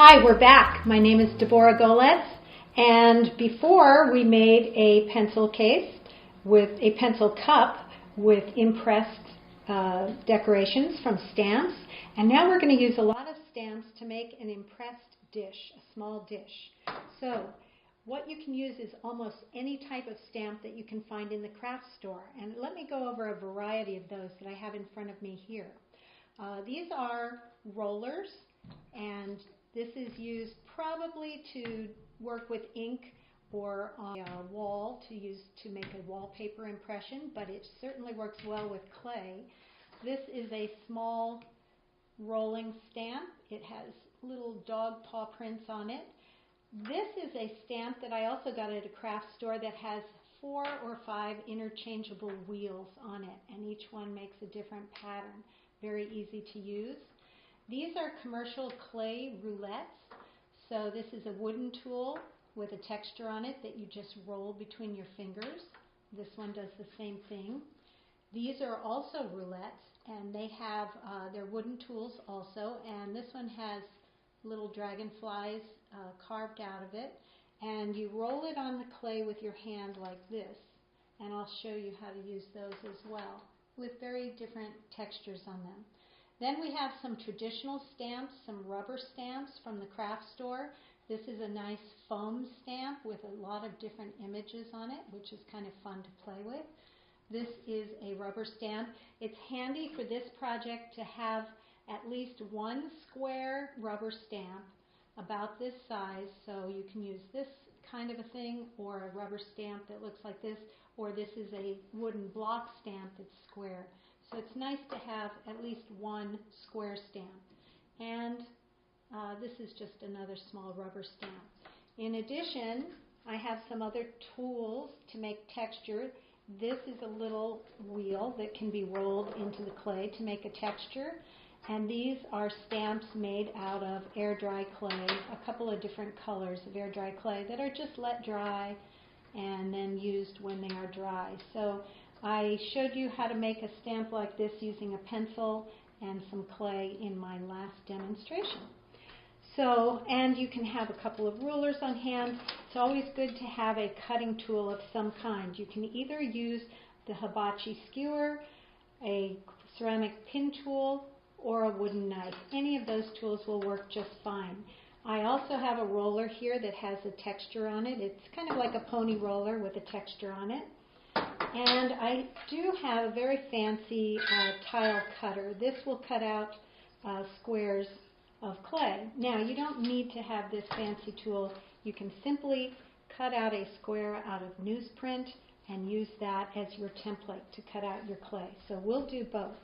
Hi, we're back. My name is Deborah Golez, and before we made a pencil case with a pencil cup with impressed decorations from stamps, and now we're going to use a lot of stamps to make an impressed dish, a small dish. So what you can use is almost any type of stamp that you can find in the craft store, and let me go over a variety of those that I have in front of me here. These are rollers, and this is used probably to work with ink or on a wall to make a wallpaper impression, but it certainly works well with clay. This is a small rolling stamp. It has little dog paw prints on it. This is a stamp that I also got at a craft store that has 4 or 5 interchangeable wheels on it, and each one makes a different pattern. Very easy to use. These are commercial clay roulettes. So this is a wooden tool with a texture on it that you just roll between your fingers. This one does the same thing. These are also roulettes, and they have they're wooden tools also, and this one has little dragonflies carved out of it, and you roll it on the clay with your hand like this, and I'll show you how to use those as well with very different textures on them. Then we have some traditional stamps, some rubber stamps from the craft store. This is a nice foam stamp with a lot of different images on it, which is kind of fun to play with. This is a rubber stamp. It's handy for this project to have at least one square rubber stamp about this size, so you can use this kind of a thing or a rubber stamp that looks like this, or this is a wooden block stamp that's square. So it's nice to have at least one square stamp. And this is just another small rubber stamp. In addition, I have some other tools to make texture. This is a little wheel that can be rolled into the clay to make a texture. And these are stamps made out of air dry clay, a couple of different colors of air dry clay that are just let dry and then used when they are dry. So I showed you how to make a stamp like this using a pencil and some clay in my last demonstration. So, and you can have a couple of rulers on hand. It's always good to have a cutting tool of some kind. You can either use the hibachi skewer, a ceramic pin tool, or a wooden knife. Any of those tools will work just fine. I also have a roller here that has a texture on it. It's kind of like a pony roller with a texture on it. And I do have a very fancy tile cutter. This will cut out squares of clay. Now, you don't need to have this fancy tool. You can simply cut out a square out of newsprint and use that as your template to cut out your clay. So we'll do both.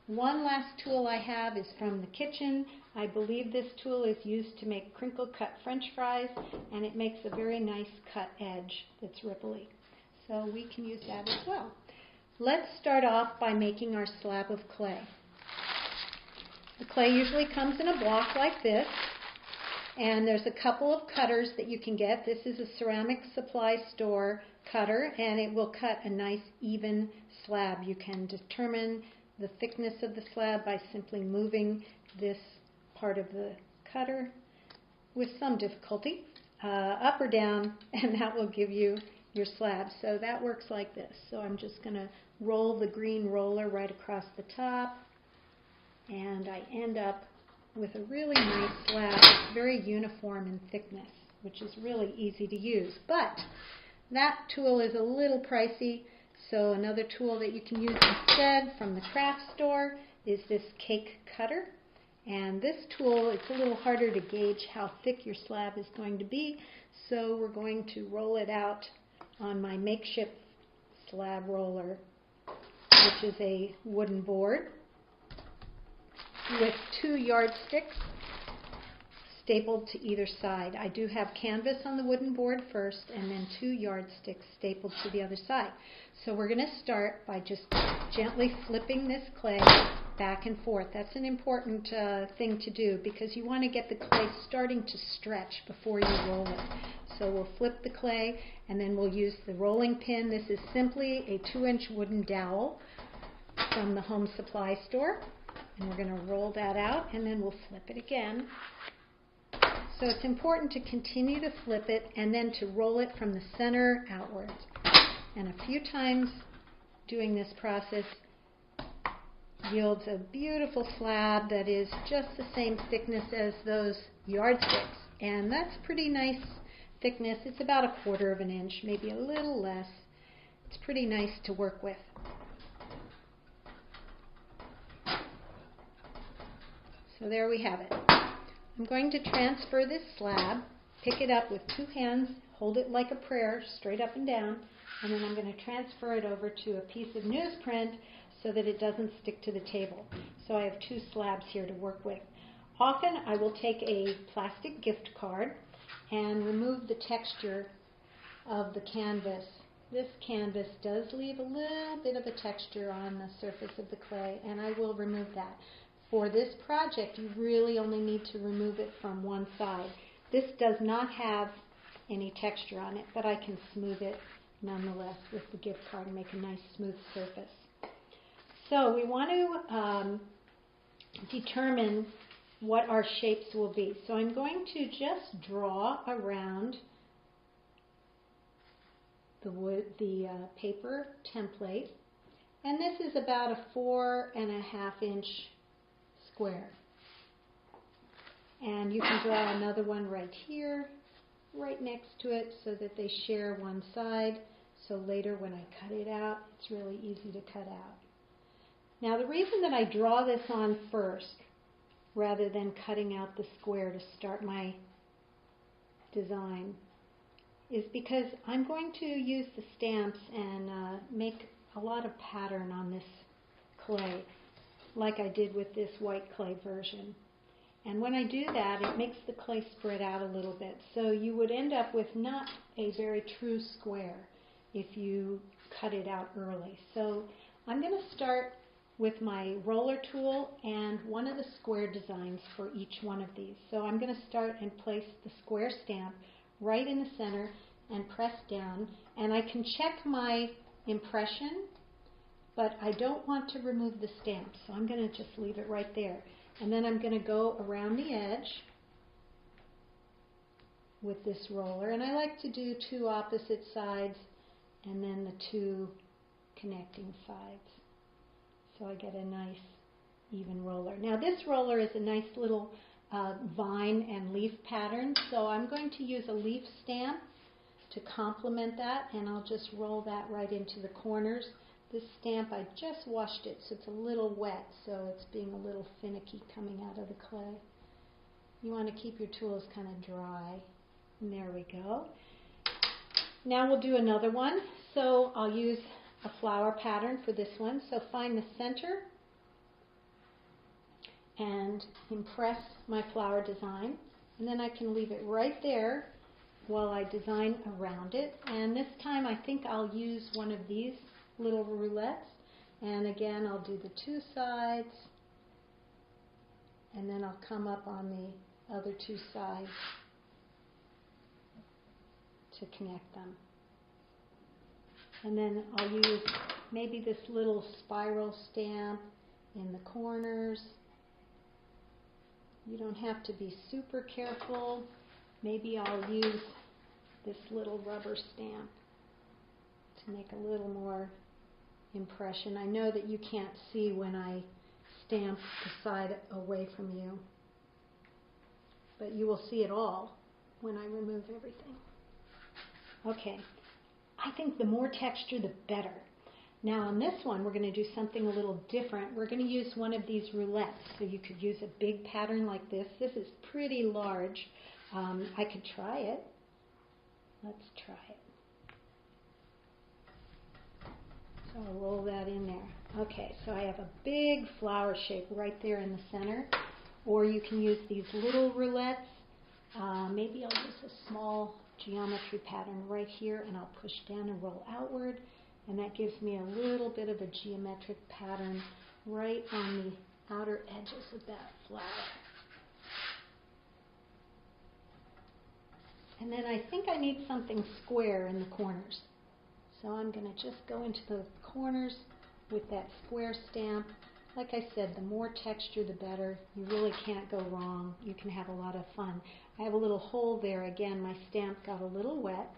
One last tool I have is from the kitchen. I believe this tool is used to make crinkle cut French fries, and it makes a very nice cut edge that's ripply. So we can use that as well. Let's start off by making our slab of clay. The clay usually comes in a block like this, and there's a couple of cutters that you can get. This is a ceramic supply store cutter, and it will cut a nice even slab. You can determine the thickness of the slab by simply moving this part of the cutter with some difficulty up or down, and that will give you your slab. So that works like this. So I'm just going to roll the green roller right across the top, and I end up with a really nice slab. It's very uniform in thickness, which is really easy to use. But that tool is a little pricey, so another tool that you can use instead from the craft store is this cake cutter. And this tool, it's a little harder to gauge how thick your slab is going to be, so we're going to roll it out on my makeshift slab roller, which is a wooden board with 2 yardsticks stapled to either side. I do have canvas on the wooden board first, and then 2 yardsticks stapled to the other side. So we're going to start by just gently flipping this clay back and forth. That's an important thing to do, because you want to get the clay starting to stretch before you roll it. So we'll flip the clay, and then we'll use the rolling pin. This is simply a 2-inch wooden dowel from the home supply store. And we're going to roll that out, and then we'll flip it again So it's important to continue to flip it and then to roll it from the center outwards. And a few times doing this process yields a beautiful slab that is just the same thickness as those yardsticks. And that's pretty nice thickness. It's about 1/4 of an inch, maybe a little less. It's pretty nice to work with. So there we have it. I'm going to transfer this slab, pick it up with 2 hands, hold it like a prayer, straight up and down, and then I'm going to transfer it over to a piece of newsprint so that it doesn't stick to the table. So I have 2 slabs here to work with. Often I will take a plastic gift card and remove the texture of the canvas. This canvas does leave a little bit of a texture on the surface of the clay, and I will remove that. For this project, you really only need to remove it from one side. This does not have any texture on it, but I can smooth it nonetheless with the gift card and make a nice smooth surface. So we want to determine what our shapes will be. So I'm going to just draw around the paper template, and this is about a 4.5 inch square. And you can draw another one right here, right next to it, so that they share one side. So later when I cut it out, it's really easy to cut out. Now the reason that I draw this on first, rather than cutting out the square to start my design, is because I'm going to use the stamps and make a lot of pattern on this clay, like I did with this white clay version. And when I do that, it makes the clay spread out a little bit. So you would end up with not a very true square if you cut it out early. So I'm going to start with my roller tool and one of the square designs for each one of these. So I'm going to start and place the square stamp right in the center and press down. And I can check my impression, but I don't want to remove the stamp, so I'm going to just leave it right there. And then I'm going to go around the edge with this roller. And I like to do 2 opposite sides and then the 2 connecting sides. So I get a nice even roller. Now this roller is a nice little vine and leaf pattern, so I'm going to use a leaf stamp to complement that, and I'll just roll that right into the corners. This stamp, I just washed it, so it's a little wet, so it's being a little finicky coming out of the clay. You want to keep your tools kind of dry. And there we go. Now we'll do another one. So I'll use a flower pattern for this one. So find the center and impress my flower design. And then I can leave it right there while I design around it. And this time I think I'll use one of these little roulettes, and again I'll do the 2 sides, and then I'll come up on the other 2 sides to connect them. And then I'll use maybe this little spiral stamp in the corners. You don't have to be super careful. Maybe I'll use this little rubber stamp to make a little more impression. I know that you can't see when I stamp the side away from you, but you will see it all when I remove everything. Okay, I think the more texture the better. Now on this one we're going to do something a little different. We're going to use one of these roulettes. So you could use a big pattern like this. This is pretty large. I could try it. Let's try it. So I'll roll that in there. Okay, so I have a big flower shape right there in the center. Or you can use these little roulettes. Maybe I'll use a small geometry pattern right here, and I'll push down and roll outward. And that gives me a little bit of a geometric pattern right on the outer edges of that flower. And then I think I need something square in the corners. So I'm going to just go into the corners with that square stamp. Like I said, the more texture the better. You really can't go wrong. You can have a lot of fun. I have a little hole there. Again, my stamp got a little wet,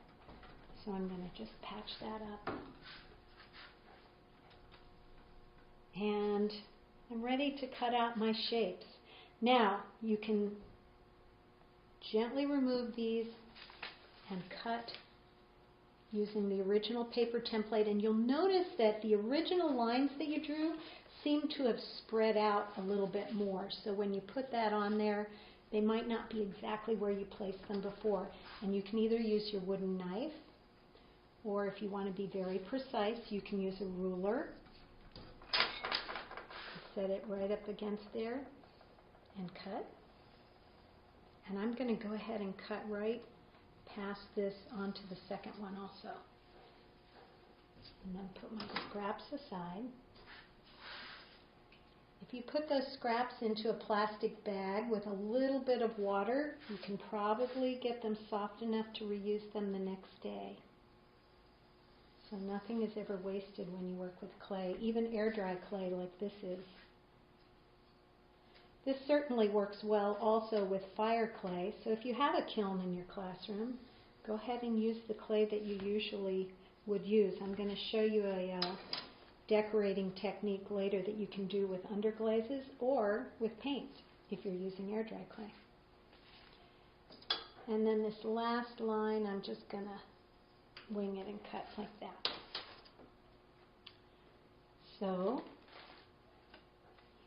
so I'm going to just patch that up. And I'm ready to cut out my shapes. Now, you can gently remove these and cut using the original paper template, and you'll notice that the original lines that you drew seem to have spread out a little bit more. So when you put that on there, they might not be exactly where you placed them before. And you can either use your wooden knife, or if you want to be very precise, you can use a ruler. Set it right up against there and cut. And I'm going to go ahead and cut right past this onto the second one also. And then put my scraps aside. If you put those scraps into a plastic bag with a little bit of water, you can probably get them soft enough to reuse them the next day. So nothing is ever wasted when you work with clay, even air dry clay like this is. This certainly works well also with fire clay, so if you have a kiln in your classroom, go ahead and use the clay that you usually would use. I'm going to show you a decorating technique later that you can do with underglazes or with paint if you're using air dry clay. And then this last line, I'm just going to wing it and cut like that. So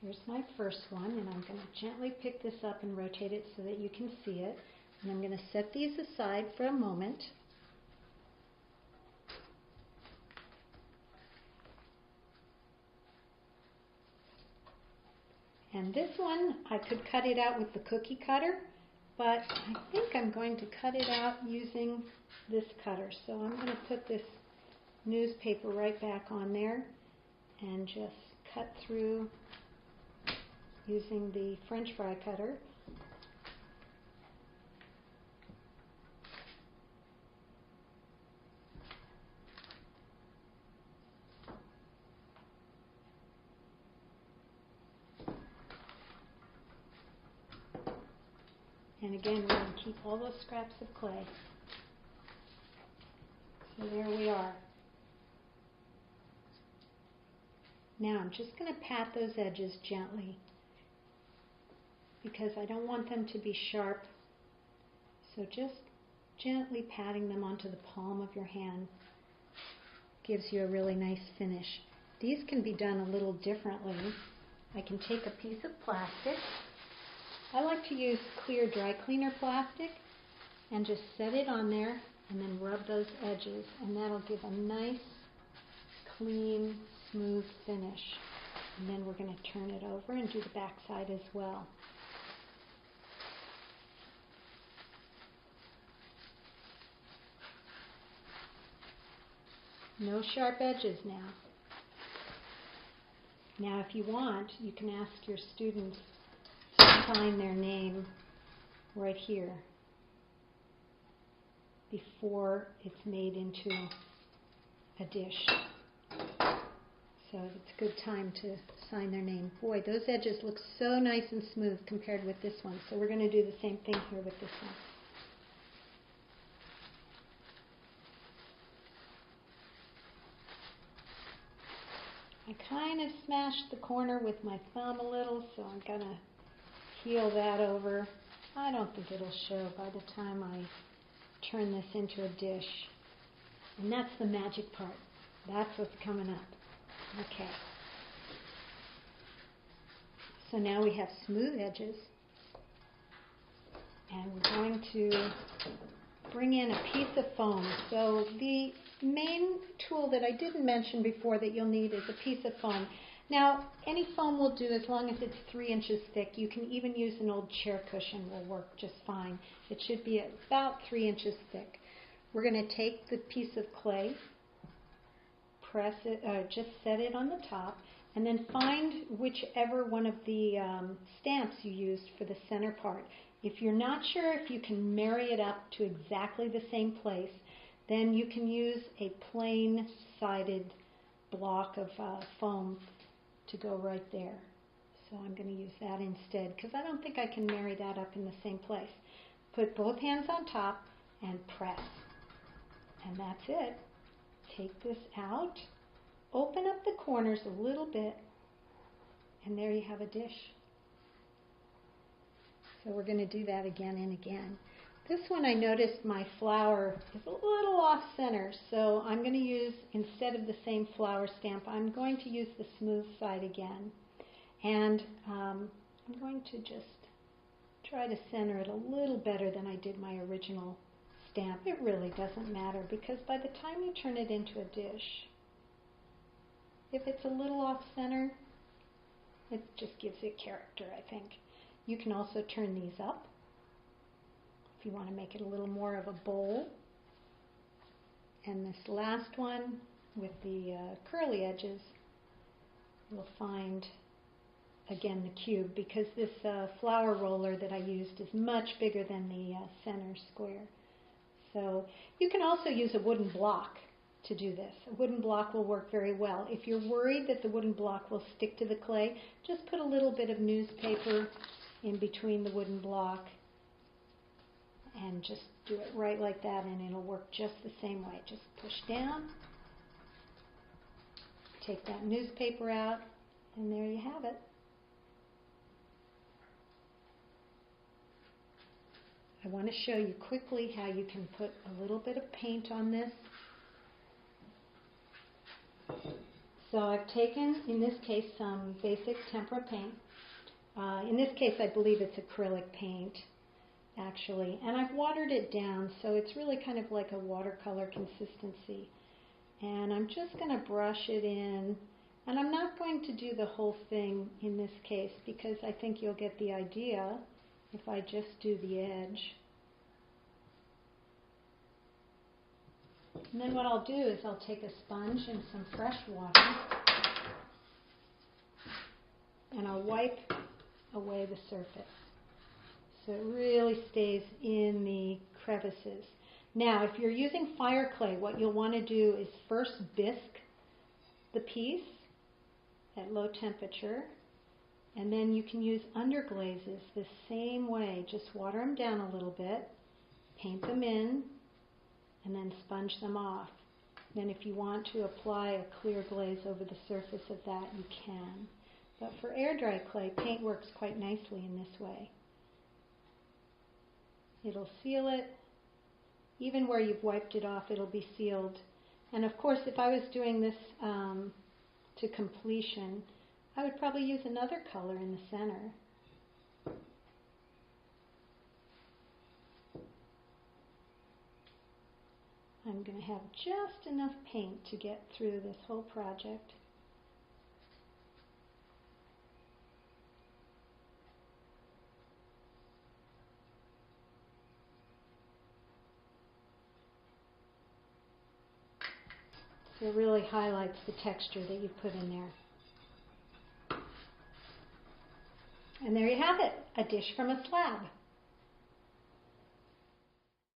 here's my first one, and I'm going to gently pick this up and rotate it so that you can see it. And I'm going to set these aside for a moment. And this one, I could cut it out with the cookie cutter, but I think I'm going to cut it out using this cutter. So I'm going to put this newspaper right back on there and just cut through using the French fry cutter. And again, we're going to keep all those scraps of clay. So there we are. Now I'm just going to pat those edges gently because I don't want them to be sharp. So just gently patting them onto the palm of your hand gives you a really nice finish. These can be done a little differently. I can take a piece of plastic. I like to use clear dry cleaner plastic and just set it on there and then rub those edges, and that'll give a nice, clean, smooth finish. And then we're going to turn it over and do the back side as well. No sharp edges now. Now if you want, you can ask your students to sign their name right here before it's made into a dish. So it's a good time to sign their name. Boy, those edges look so nice and smooth compared with this one. So we're going to do the same thing here with this one. I kind of smashed the corner with my thumb a little, so I'm going to heal that over. I don't think it'll show by the time I turn this into a dish. And that's the magic part. That's what's coming up. Okay. So now we have smooth edges. And we're going to bring in a piece of foam. So the main tool that I didn't mention before that you'll need is a piece of foam. Now, any foam will do as long as it's 3 inches thick. You can even use an old chair cushion, will work just fine. It should be about 3 inches thick. We're going to take the piece of clay, press it, just set it on the top, and then find whichever one of the stamps you used for the center part. If you're not sure if you can marry it up to exactly the same place, then you can use a plain-sided block of foam to go right there. So I'm going to use that instead because I don't think I can marry that up in the same place. Put both hands on top and press. And that's it. Take this out, open up the corners a little bit, and there you have a dish. So we're going to do that again and again. This one I noticed my flower is a little off center, so I'm going to use, instead of the same flower stamp, I'm going to use the smooth side again. And I'm going to just try to center it a little better than I did my original stamp. It really doesn't matter because by the time you turn it into a dish, if it's a little off center, it just gives it character, I think. You can also turn these up if you want to make it a little more of a bowl. And this last one with the curly edges, you'll find again the cube, because this flower roller that I used is much bigger than the center square. So you can also use a wooden block to do this. A wooden block will work very well. If you're worried that the wooden block will stick to the clay, just put a little bit of newspaper in between the wooden block and just do it right like that, and it'll work just the same way. Just push down, take that newspaper out, and there you have it. I want to show you quickly how you can put a little bit of paint on this. So I've taken, in this case, some basic tempera paint. In this case, I believe it's acrylic paint, actually. And I've watered it down, so it's really kind of like a watercolor consistency. And I'm just going to brush it in. And I'm not going to do the whole thing in this case, because I think you'll get the idea if I just do the edge. And then what I'll do is I'll take a sponge and some fresh water and I'll wipe away the surface so it really stays in the crevices. Now, if you're using fire clay, what you'll want to do is first bisque the piece at low temperature, and then you can use underglazes the same way. Just water them down a little bit, paint them in, and then sponge them off. Then if you want to apply a clear glaze over the surface of that, you can. But for air dry clay, paint works quite nicely in this way. It'll seal it. Even where you've wiped it off, it'll be sealed. And of course, if I was doing this to completion, I would probably use another color in the center. I'm going to have just enough paint to get through this whole project. So it really highlights the texture that you put in there. And there you have it, a dish from a slab.